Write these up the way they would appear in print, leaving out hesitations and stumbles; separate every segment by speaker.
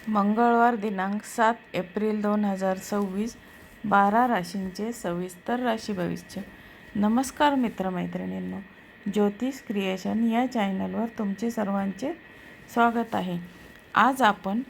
Speaker 1: मंगळवार दिनांक 7 एप्रिल 2026 12 राशींचे सविस्तर राशी भविष्य. नमस्कार मित्रमैत्रिणींनो, ज्योतिष क्रिएशन या चॅनलवर तुमचे सर्वांचे स्वागत आहे. आज आपण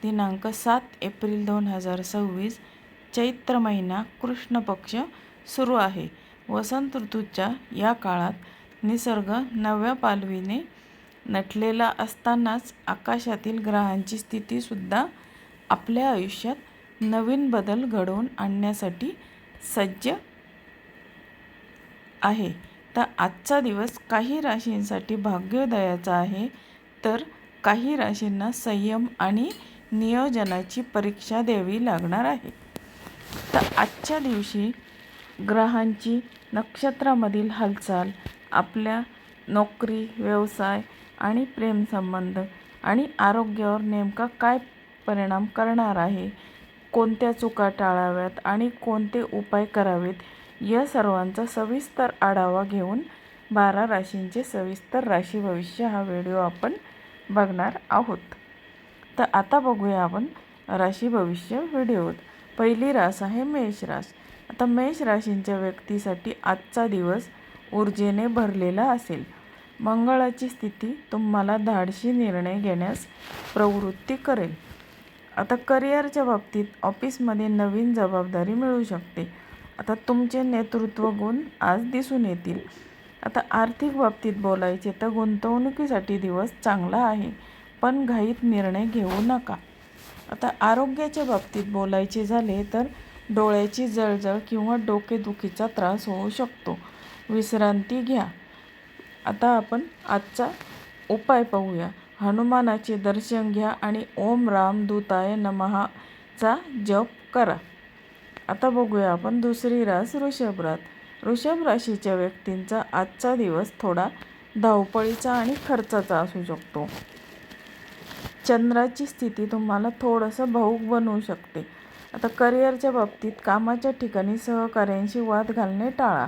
Speaker 1: दिनांक 7 एप्रिल 2026 चैत्र महिना कृष्ण पक्ष सुरू आहे. वसंत ऋतूच्या या काळात निसर्ग नव्या पालवीने नटलेला असतानाच आकाशातील ग्रहांची स्थितीसुद्धा आपल्या आयुष्यात नवीन बदल घडवून आणण्यासाठी सज्ज आहे. तर आजचा दिवस काही राशींसाठी भाग्योदयाचा आहे, तर काही राशींना संयम आणि नियोजनाची परीक्षा द्यावी लागणार आहे. तर आजच्या दिवशी ग्रहांची नक्षत्रामधील हालचाल आपल्या नोकरी, व्यवसाय आणि प्रेमसंबंध आणि आरोग्यावर नेमका काय परिणाम करणार आहे, कोणत्या चुका टाळाव्यात आणि कोणते उपाय करावेत, या सर्वांचा सविस्तर आढावा घेऊन 12 राशींचे सविस्तर राशी भविष्य हा व्हिडिओ आपण बघणार आहोत. तर आता बघूया आपण राशी भविष्य व्हिडिओत. पहिली रास आहे मेष रास. आता मेष राशींच्या व्यक्तीसाठी आजचा दिवस ऊर्जेने भरलेला असेल. मंगळाची स्थिती तुम्हाला धाडसी निर्णय घेण्यास प्रवृत्ती करेल. आता करिअरच्या बाबतीत ऑफिसमध्ये नवीन जबाबदारी मिळू शकते. आता तुमचे नेतृत्व गुण आज दिसून येतील. आता आर्थिक बाबतीत बोलायचे तर गुंतवणुकीसाठी दिवस चांगला आहे, पण घाईत निर्णय घेऊ नका. आता आरोग्याच्या बाबतीत बोलायचे झाले तर डोळ्याची जळजळ किंवा डोकेदुखीचा त्रास होऊ शकतो, विश्रांती घ्या. आता आपण आजचा उपाय पाहूया. हनुमानाचे दर्शन घ्या आणि ओम राम दूताय नमःचा जप करा. आता बघूया आपण दुसरी रास वृषभ रास. वृषभ राशीच्या व्यक्तींचा आजचा दिवस थोडा धावपळीचा आणि खर्चाचा असू शकतो. चंद्राची स्थिती तुम्हाला थोडंसं भावूक बनवू शकते. आता करिअरच्या बाबतीत कामाच्या ठिकाणी सहकाऱ्यांशी वाद घालणे टाळा,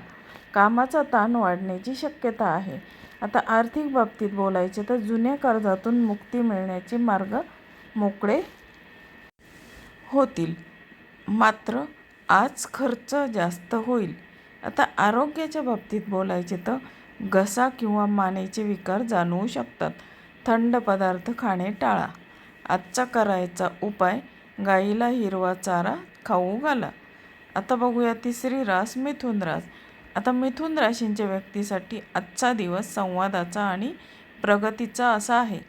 Speaker 1: कामाचा ताण वाढण्याची शक्यता आहे. आता आर्थिक बाबतीत बोलायचे तर जुन्या कर्जातून मुक्ती मिळण्याचे मार्ग मोकळे होतील, मात्र आज खर्च जास्त होईल. आता आरोग्याच्या बाबतीत बोलायचे तर घसा किंवा मानेचे विकार जाणवू शकतात, थंड पदार्थ खाणे टाळा. आजचा करायचा उपाय गाईला हिरवा चारा खाऊ घाला. आता बघूया तिसरी रास मिथुन रास. आता मिथुन राशींच्या व्यक्तीसाठी आजचा दिवस संवादाचा आणि प्रगतीचा असा आहे.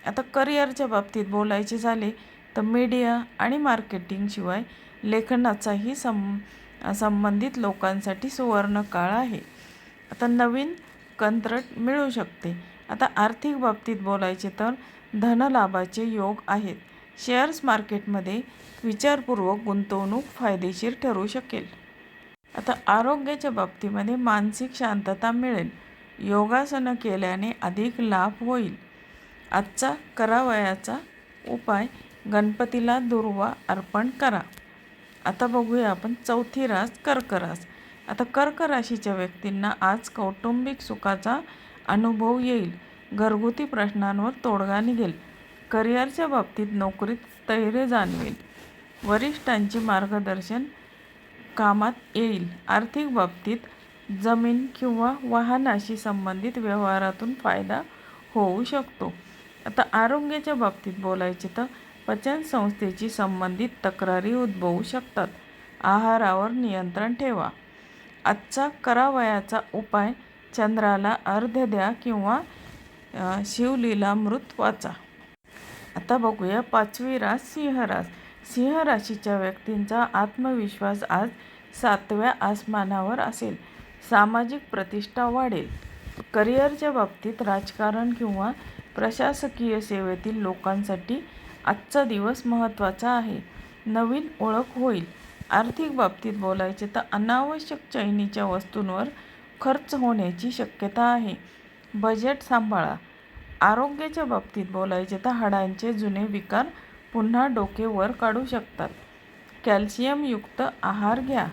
Speaker 1: आता करिअरच्या बाबतीत बोलायचे झाले तर मीडिया आणि मार्केटिंगशिवाय लेखनाचाही संबंधित लोकांसाठी सुवर्ण काळ आहे. आता नवीन कंत्राट मिळू शकते. आता आर्थिक बाबतीत बोलायचे तर धनलाभाचे योग आहेत. शेअर्स मार्केटमध्ये विचारपूर्वक गुंतवणूक फायदेशीर ठरू शकेल. आता आरोग्याच्या बाबतीमध्ये मानसिक शांतता मिळेल. योगासनं केल्याने अधिक लाभ होईल. आजचा करावयाचा उपाय गणपतीला दुर्वा अर्पण करा. आता बघूया आपण चौथी रास कर्क रास. आता कर्क राशीच्या व्यक्तींना आज कौटुंबिक सुखाचा अनुभव येईल. घरगुती प्रश्नांवर तोडगा निघेल. करिअरच्या बाबतीत नोकरीत स्थैर्य जाणवेल. वरिष्ठांचे मार्गदर्शन कामात येईल. आर्थिक बाबतीत जमीन किंवा वाहनाशी संबंधित व्यवहारातून फायदा होऊ शकतो. आता आरोग्याच्या बाबतीत बोलायचे तर पचनसंस्थेशी संबंधित तक्रारी उद्भवू शकतात. आहारावर नियंत्रण ठेवा. आजचा करावयाचा उपाय चंद्राला अर्घ्य द्या किंवा शिवलीलामृत वाचा. आता बघूया पाचवी रास सिंह रास. सिंह राशीच्या व्यक्तींचा आत्मविश्वास आज 7व्या आसमानावर असेल. सामाजिक प्रतिष्ठा वाढेल. करिअरच्या बाबतीत राजकारण किंवा प्रशासकीय सेवेतील लोकांसाठी आजचा दिवस महत्त्वाचा आहे. नवीन ओळख होईल. आर्थिक बाबतीत बोलायचे तर अनावश्यक चैनीच्या वस्तूंवर खर्च होण्याची शक्यता आहे. बजेट सांभाळा. आरोग्याच्या बाबतीत बोलायचे तर हाडांचे जुने विकार पुन्हा डोके वर काढू शकतात. कॅल्शियमयुक्त आहार घ्या.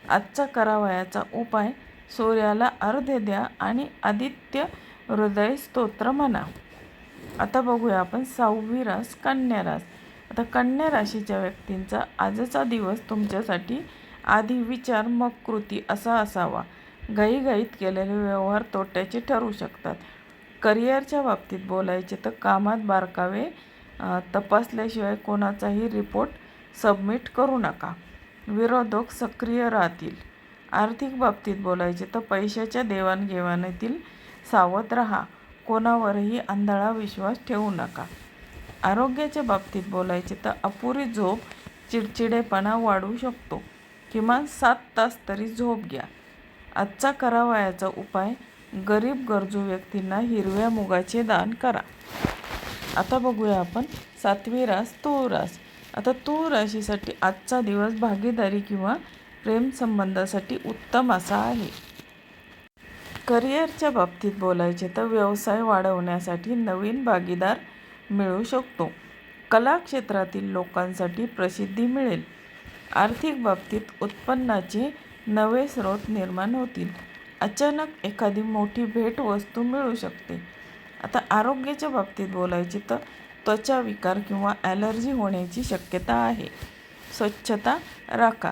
Speaker 1: आजचा करावयाचा उपाय सूर्याला अर्घ्य द्या आणि आदित्य हृदय स्तोत्र म्हणा. आता बघूया आपण 6वी रास कन्या रास. आता कन्या राशीच्या व्यक्तींचा आजचा दिवस तुमच्यासाठी आधी विचार मग कृती असा असावा. घाईघाईत केलेले व्यवहार तोट्याचे ठरू शकतात. करिअरच्या बाबतीत बोलायचे तर कामात बारकावे तपासल्याशिवाय कोणाचाही रिपोर्ट सबमिट करू नका. विरोधक सक्रिय राहतील. आर्थिक बाबतीत बोलायचे तर पैशाच्या देवाणघेवाणीतील सावध राहा. कोणावरही आंधळा विश्वास ठेवू नका. आरोग्याच्या बाबतीत बोलायचे तर अपुरी झोप चिडचिडेपणा वाढवू शकतो. किमान 7 तास तरी झोप घ्या. आजचा करावयाचा उपाय गरीब गरजू व्यक्तींना हिरव्या मुगाचे दान करा. आता बघूया आपण 7वी रास तूळ रास. आता तूळ राशीसाठी आजचा दिवस भागीदारी किंवा प्रेमसंबंधासाठी उत्तम असा आहे. करिअरच्या बाबतीत बोलायचे तर व्यवसाय वाढवण्यासाठी नवीन भागीदार मिळू शकतो. कला क्षेत्रातील लोकांसाठी प्रसिद्धी मिळेल. आर्थिक बाबतीत उत्पन्नाचे नवे स्रोत निर्माण होतील. अचानक एखादी मोठी भेटवस्तू मिळू शकते. आता आरोग्याच्या बाबतीत बोलायचे तर त्वचा विकार किंवा ॲलर्जी होण्याची शक्यता आहे. स्वच्छता राखा.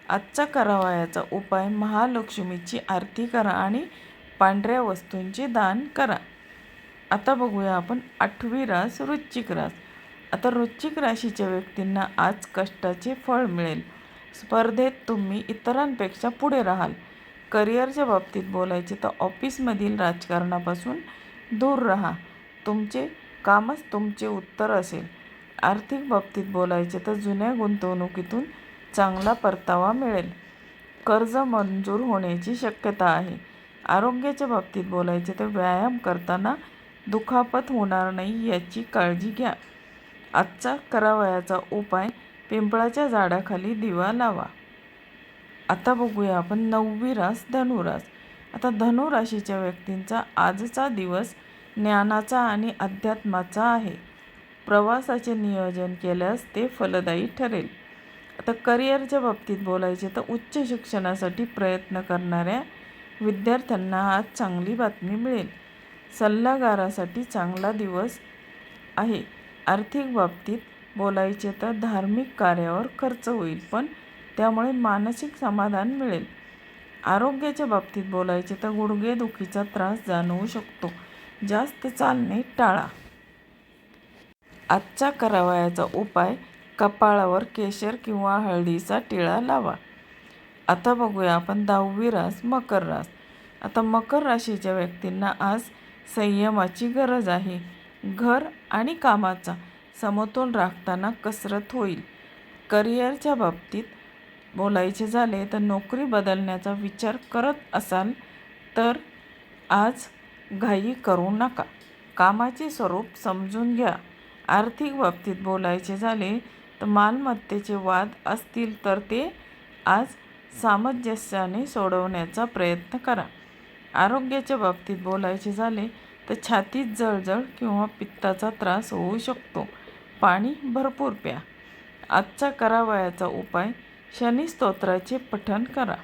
Speaker 1: आजचा करावयाचा उपाय महालक्ष्मीची आरती करा आणि पांढऱ्या वस्तूंचे दान करा. आता बघूया आपण 8वी रास वृश्चिक रास. आता वृश्चिक राशीच्या व्यक्तींना आज कष्टाचे फळ मिळेल. स्पर्धेत तुम्ही इतरांपेक्षा पुढे राहाल. करिअरच्या बाबतीत बोलायचे तर ऑफिसमधील राजकारणापासून दूर राहा. तुमचे कामच तुमचे उत्तर असेल. आर्थिक बाबतीत बोलायचे तर जुन्या गुंतवणुकीतून चांगला परतावा मिळेल. कर्ज मंजूर होण्याची शक्यता आहे. आरोग्याच्या बाबतीत बोलायचे तर व्यायाम करताना दुखापत होणार नाही याची काळजी घ्या. आजचा करावयाचा उपाय पिंपळाच्या झाडाखाली दिवा लावा. आता बघूया आपण 9वी रास धनुरास. आता धनुराशीच्या व्यक्तींचा आजचा दिवस ज्ञानाचा आणि अध्यात्माचा आहे. प्रवासाचे नियोजन केल्यास ते फलदायी ठरेल. आता करिअरच्या बाबतीत बोलायचे तर उच्च शिक्षणासाठी प्रयत्न करणाऱ्या विद्यार्थ्यांना आज चांगली बातमी मिळेल. सल्लागारासाठी चांगला दिवस आहे. आर्थिक बाबतीत बोलायचे तर धार्मिक कार्यावर खर्च होईल पण त्यामुळे मानसिक समाधान मिळेल. आरोग्याच्या बाबतीत बोलायचे तर गुडघेदुखीचा त्रास जाणवू शकतो. जास्त चालणे टाळा. आजचा करावयाचा उपाय कपाळावर केशर किंवा हळदीचा टिळा लावा. आता बघूया आपण 10वी रास मकर रास. आता मकर राशीच्या व्यक्तींना आज संयमाची गरज आहे. घर आणि कामाचा समतोल राखताना कसरत होईल. करिअरच्या बाबतीत बोलायचे झाले तर नोकरी बदलण्याचा विचार करत असाल तर आज घाई करू नका. कामाचे स्वरूप समजून घ्या. आर्थिक बाबतीत बोलायचे झाले तर मालमत्तेचे वाद असतील तर ते आज सामंजस्याने सोडवण्याचा प्रयत्न करा. आरोग्याच्या बाबतीत बोलायचे झाले तर छातीत जळजळ किंवा पित्ताचा त्रास होऊ शकतो. पाणी भरपूर प्या. आजचा करावयाचा उपाय शनी स्तोत्राचे पठण करा.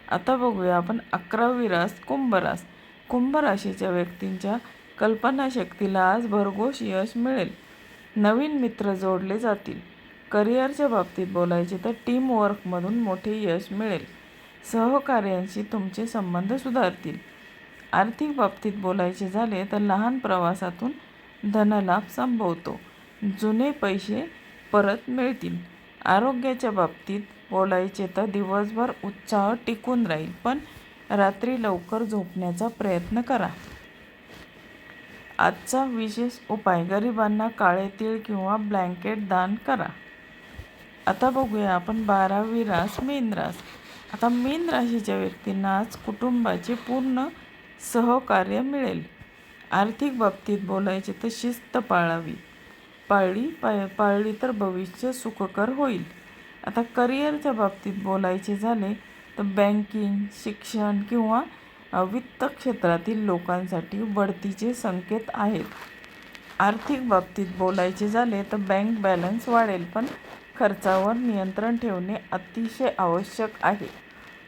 Speaker 1: आता बघूया आपण 11वी रास कुंभ रास. कुंभ राशीच्या व्यक्तींच्या कल्पनाशक्तीला आज भरघोस यश मिळेल. नवीन मित्र जोडले जातील. करिअरच्या बाबतीत बोलायचे तर टीमवर्कमधून मोठे यश मिळेल. सहकार्यांशी तुमचे संबंध सुधारतील. आर्थिक बाबतीत बोलायचे झाले तर लहान प्रवासातून धनलाभ संभवतो. जुने पैसे परत मिळतील. आरोग्याच्या बाबतीत बोलायचे तर दिवसभर उत्साह टिकून राहील पण रात्री लवकर झोपण्याचा प्रयत्न करा. आजचा विशेष उपाय गरिबांना काळे तीळ किंवा ब्लँकेट दान करा. आता बघूया आपण 12वी रास मीन रास. आता मीन राशीच्या व्यक्तींना आज कुटुंबाचे पूर्ण सहकार्य मिळेल. आर्थिक बाबतीत बोलायचे तर शिस्त पाळावी. पाळली तर भविष्य सुखकर होईल. आता करिअरच्या बाबतीत बोलायचे झाले तर बँकिंग, शिक्षण किंवा वित्त क्षेत्रातील लोकांसाठी बढतीचे संकेत आहेत. आर्थिक बाबतीत बोलायचे झाले तर बँक बॅलन्स वाढेल पण खर्चावर नियंत्रण ठेवणे अतिशय आवश्यक आहे.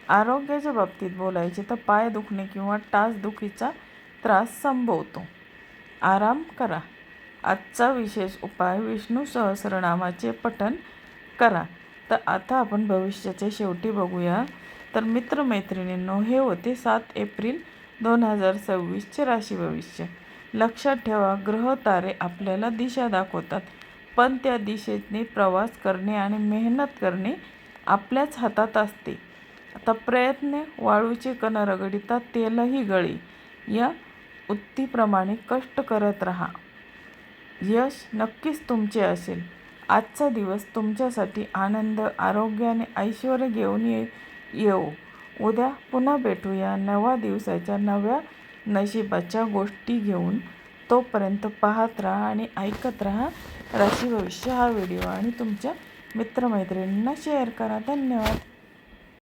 Speaker 1: आरोग्याच्या बाबतीत बोलायचे तर पाय दुखणे किंवा टाचदुखीचा त्रास संभवतो. आराम करा. आजचा विशेष उपाय विष्णू सहस्रनामाचे पठण करा. तर आता आपण भविष्याच्या शेवटी बघूया. तर मित्रमैत्रिणींनो, हे होते 7 एप्रिल 2026चे राशी भविष्य. लक्षात ठेवा, ग्रह तारे आपल्याला दिशा दाखवतात, पण त्या दिशेने प्रवास करणे आणि मेहनत करणे आपल्याच हातात असते. आता प्रयत्न वाळूचे कण रगडिता तेलही गळे या उक्तीप्रमाणे कष्ट करत राहा. यश नक्कीच तुमचे असेल. आजचा दिवस तुमच्यासाठी आनंद, आरोग्य आणि ऐश्वर्य घेऊन येवो. उद्या पुन्हा भेटूया नव्या दिवसाच्या नव्या नशिबाच्या गोष्टी घेऊन. तोपर्यंत पाहत राहा आणि ऐकत राहा राशी भविष्य हा व्हिडिओ आणि तुमच्या मित्रमैत्रिणींना शेअर करा. धन्यवाद.